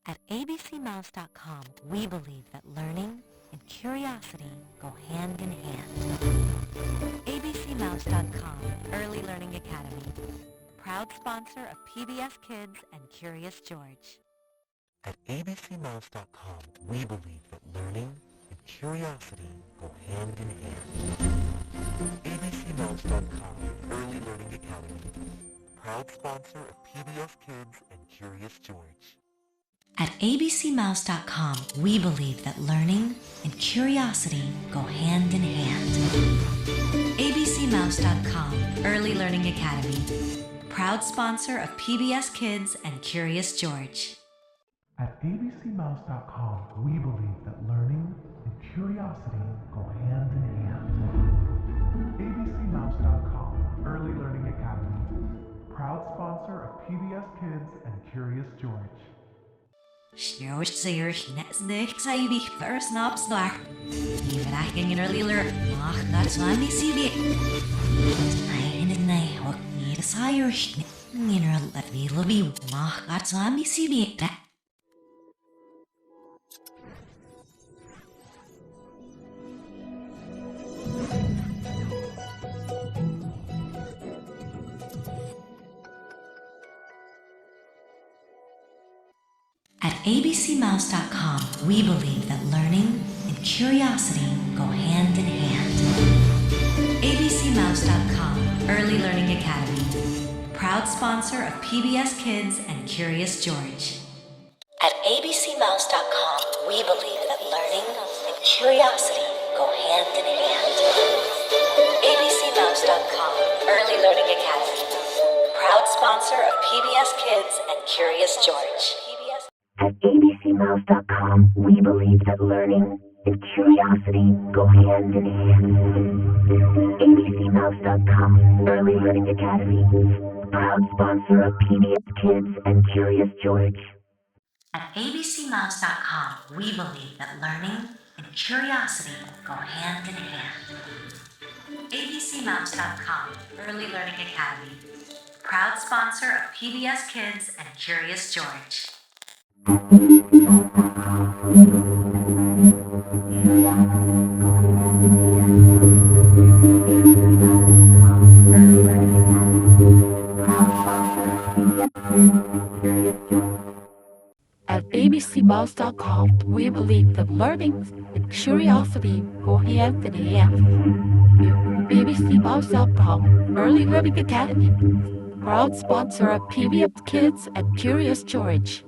At abcmouse.com, we believe that learning and curiosity go hand in hand. abcmouse.com, Early Learning Academy, proud sponsor of PBS Kids and Curious George. At abcmouse.com, we believe that learning and curiosity go hand in hand. abcmouse.com, Early Learning Academy, proud sponsor of PBS Kids and Curious George. At abcmouse.com, we believe that learning and curiosity go hand in hand. abcmouse.com, Early Learning Academy, proud sponsor of PBS Kids and Curious George. At abcmouse.com, we believe that learning and curiosity go hand in hand. abcmouse.com, Early Learning Academy, proud sponsor of PBS Kids and Curious George. Sjoostzeer net saibig first naps daar. Die verrechting in early learn. Ach, dat is wel niet zo big. Nee, ook niet de saaier. Mineral dat we lobby. Ach, dat is wel niet zo big. At abcmouse.com, we believe that learning and curiosity go hand in hand. abcmouse.com, Early Learning Academy, proud sponsor of PBS Kids and Curious George. At abcmouse.com, we believe that learning and curiosity go hand in hand. abcmouse.com, Early Learning Academy, proud sponsor of PBS Kids and Curious George. At abcmouse.com, we believe that learning and curiosity go hand in hand. abcmouse.com, Early Learning Academy, proud sponsor of PBS Kids and Curious George. At abcmouse.com, we believe that learning and curiosity go hand in hand. abcmouse.com, Early Learning Academy, proud sponsor of PBS Kids and Curious George. At abcmouse.com, we believe that learning and curiosity go hand in hand. abcmouse.com, Early Learning Academy, proud sponsor of PBS Kids and Curious George.